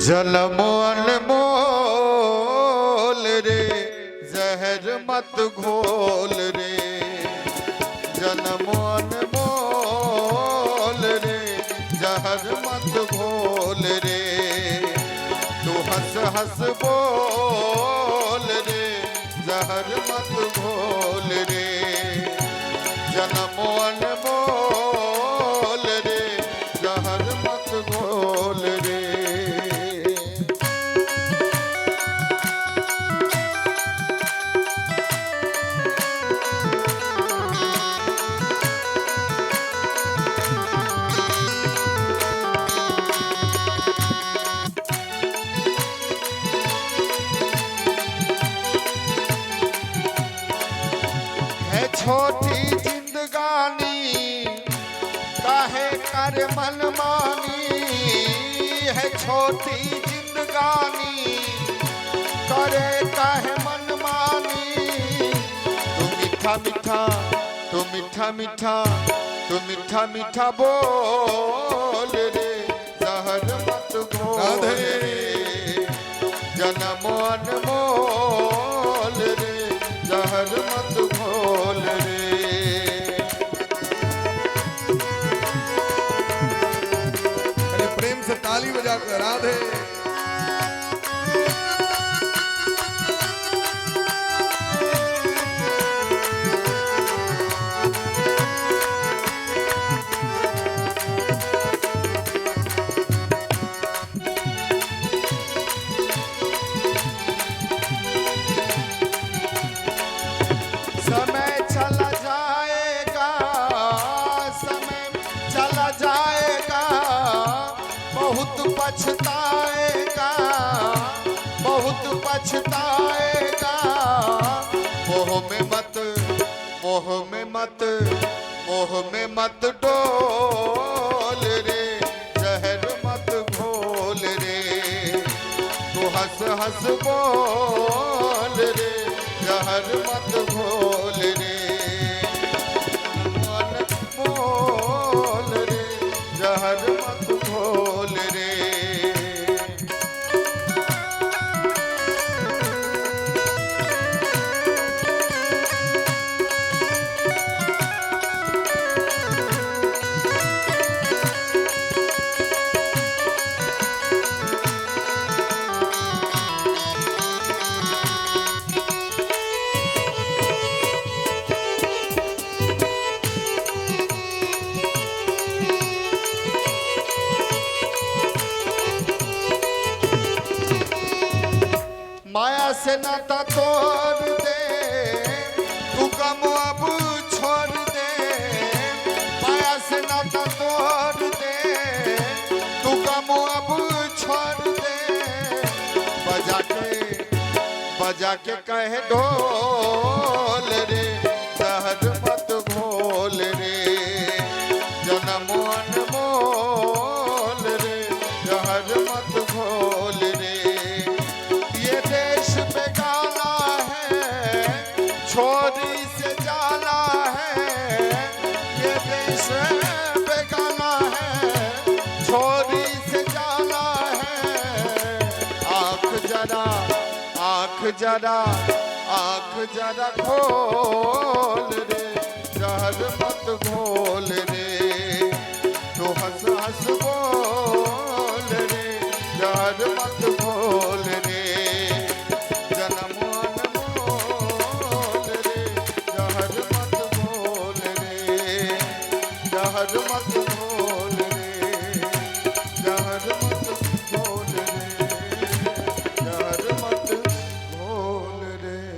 जन्म अनमोल रे जहर मत घोल रे। जन्म अनमोल रे जहर मत घोल रे। तू हंस हंस बोल रे जहर मत घोल रे। जन्म अनमोल रे जहर मत घोल रे। छोटी जिंदगानी काहे कर मनमानी है। छोटी जिंदगानी करे काहे मनमानी। तू मीठा मीठा तू मीठा मीठा तू मीठा मीठा बोल रे जहर मत घोल रे। जन्म अनमोल रे जहर मत घोल रे। अरे प्रेम से ताली बजाकर राधे। समय चला जाएगा, समय चला जाएगा, बहुत पछताएगा, बहुत पछताएगा। मोह में मत मोह में मत मोह में मत डोल रे जहर मत घोल रे। तू हंस हंस बोल रे जहर मत घोल रे। मन बोल रे जहर मत घोल रे। माया से नाता तोड़ दे तू गम अब छोड़ दे। माया से नाता तोड़ दे तू गम अब छोड़ दे। बजा के कहे ढोल रे जहर मत घोल रे। जन्म अनमोल रे जहर मत घोल रे। छोरी से जाना है ये देश बेगाना है। छोरी से जाना है। आँख जरा आँख जरा आँख जरा खोल रे जहर मत घोल रे। तो हंस हंस बोल रे जहर मत घोल रे। जन्म जहर मत